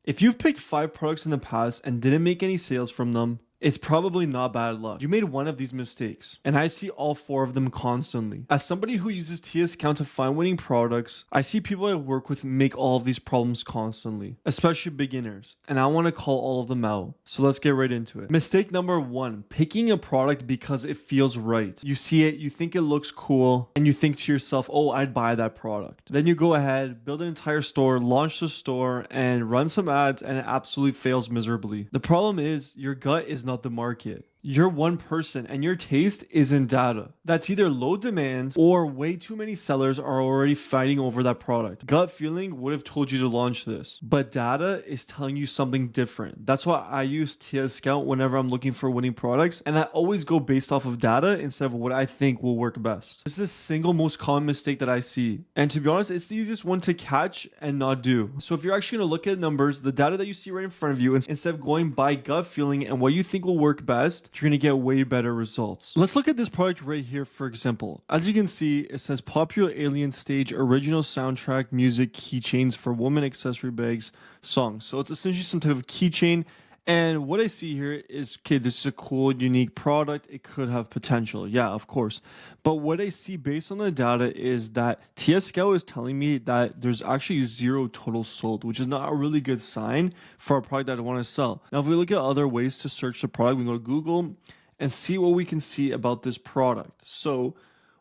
If you've picked 5 products in the past and didn't make any sales from them, it's probably not bad luck. You made one of these mistakes, and I see all 4 of them constantly. As somebody who uses TSScout to find winning products, I see people I work with make all of these problems constantly, especially beginners, and I want to call all of them out. So let's get right into it. Mistake number 1, picking a product because it feels right. You see it, you think it looks cool, and you think to yourself, oh, I'd buy that product. Then you go ahead, build an entire store, launch the store, and run some ads, and it absolutely fails miserably. The problem is your gut is not the market. You're one person and your taste is in data. That's either low demand or way too many sellers are already fighting over that product. Gut feeling would have told you to launch this, but data is telling you something different. That's why I use TSScout whenever I'm looking for winning products, and I always go based off of data instead of what I think will work best. This is the single most common mistake that I see, and to be honest, it's the easiest one to catch and not do. So if you're actually going to look at numbers, the data that you see right in front of you, instead of going by gut feeling and what you think will work best, you're going to get way better results. Let's look at this product right here, for example. As you can see, it says popular alien stage original soundtrack music keychains for women accessory bags songs. So it's essentially some type of keychain. And what I see here is, okay, this is a cool, unique product. It could have potential. Yeah, of course. But what I see based on the data is that TSScout is telling me that there's actually 0 total sold, which is not a really good sign for a product that I want to sell. Now, if we look at other ways to search the product, we can go to Google and see what we can see about this product. So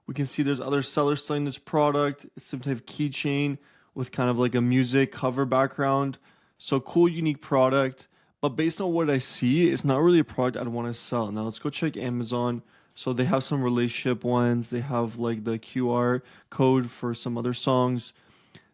we can see there's other sellers selling this product. It's some type of keychain with kind of like a music cover background. So cool, unique product. But based on what I see, it's not really a product I'd want to sell. Now let's go check Amazon. So they have some relationship ones. They have like the QR code for some other songs.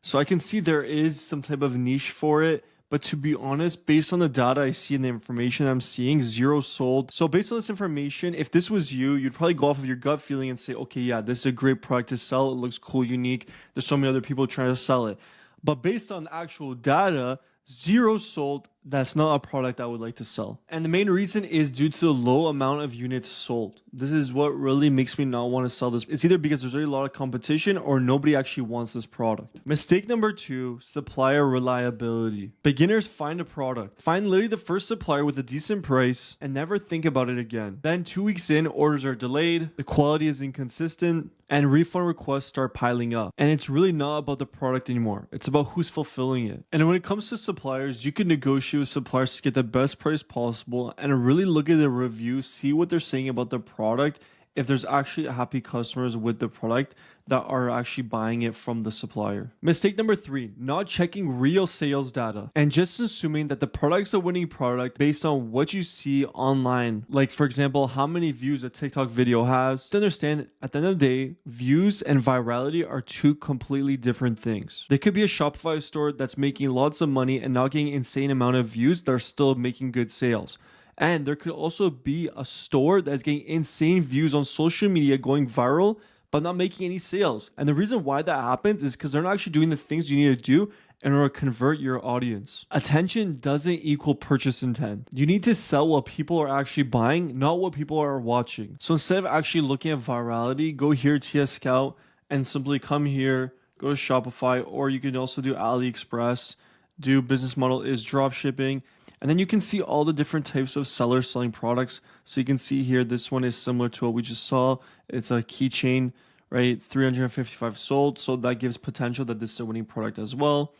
So I can see there is some type of niche for it. But to be honest, based on the data I see and the information I'm seeing, 0 sold. So based on this information, if this was you, you'd probably go off of your gut feeling and say, okay, yeah, this is a great product to sell. It looks cool, unique. There's so many other people trying to sell it. But based on actual data, 0 sold. That's not a product I would like to sell. And the main reason is due to the low amount of units sold. This is what really makes me not want to sell this. It's either because there's already a lot of competition or nobody actually wants this product. Mistake number 2, supplier reliability. Beginners find a product. Find literally the first supplier with a decent price and never think about it again. Then 2 weeks in, orders are delayed, the quality is inconsistent, and refund requests start piling up. And it's really not about the product anymore. It's about who's fulfilling it. And when it comes to suppliers, you can negotiate with suppliers to get the best price possible and really look at the reviews, see what they're saying about the product, if there's actually happy customers with the product that are actually buying it from the supplier. Mistake number 3, not checking real sales data and just assuming that the product's a winning product based on what you see online. Like for example, how many views a TikTok video has. To understand, at the end of the day, views and virality are 2 completely different things. There could be a Shopify store that's making lots of money and not getting insane amount of views that are still making good sales. And there could also be a store that's getting insane views on social media going viral, but not making any sales. And the reason why that happens is because they're not actually doing the things you need to do in order to convert your audience. Attention doesn't equal purchase intent. You need to sell what people are actually buying, not what people are watching. So instead of actually looking at virality, go here to TSScout and simply come here, go to Shopify, or you can also do AliExpress. Do business model is drop shipping. And then you can see all the different types of sellers selling products. So you can see here, this one is similar to what we just saw. It's a keychain, right? 355 sold. So that gives potential that this is a winning product as well.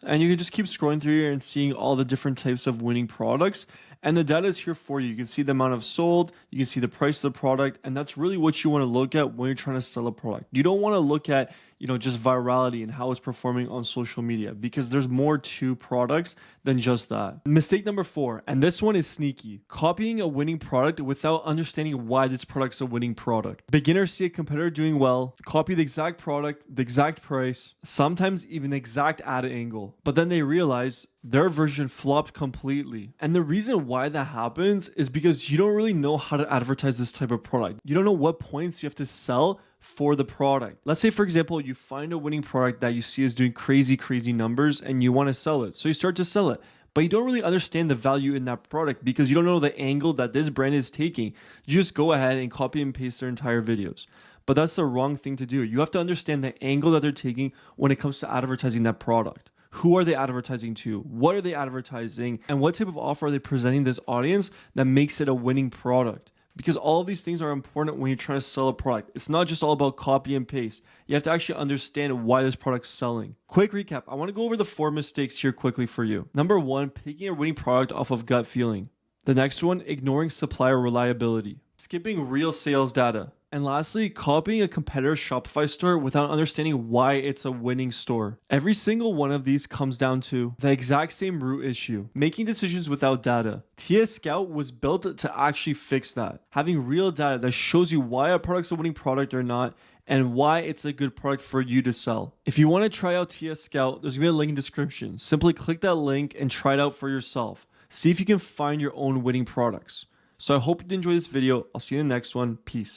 And you can just keep scrolling through here and seeing all the different types of winning products. And the data is here for you. You can see the amount of sold, you can see the price of the product, and that's really what you want to look at when you're trying to sell a product. You don't want to look at, just virality and how it's performing on social media, because there's more to products than just that. Mistake number 4, and this one is sneaky. Copying a winning product without understanding why this product's a winning product. Beginners see a competitor doing well, copy the exact product, the exact price, sometimes even the exact ad angle, but then they realize their version flopped completely. And the reason why that happens is because you don't really know how to advertise this type of product. You don't know what points you have to sell for the product. Let's say, for example, you find a winning product that you see is doing crazy numbers and you want to sell it. So you start to sell it, but you don't really understand the value in that product because you don't know the angle that this brand is taking. You just go ahead and copy and paste their entire videos. But that's the wrong thing to do. You have to understand the angle that they're taking when it comes to advertising that product. Who are they advertising to? What are they advertising? And what type of offer are they presenting this audience that makes it a winning product? Because all of these things are important when you're trying to sell a product. It's not just all about copy and paste. You have to actually understand why this product's selling. Quick recap. I want to go over the 4 mistakes here quickly for you. Number 1, picking a winning product off of gut feeling. The next one, ignoring supplier reliability. Skipping real sales data. And lastly, copying a competitor's Shopify store without understanding why it's a winning store. Every single one of these comes down to the exact same root issue, making decisions without data. TSScout was built to actually fix that. Having real data that shows you why a product's a winning product or not, and why it's a good product for you to sell. If you want to try out TSScout, there's going to be a link in the description. Simply click that link and try it out for yourself. See if you can find your own winning products. So I hope you did enjoy this video. I'll see you in the next one. Peace.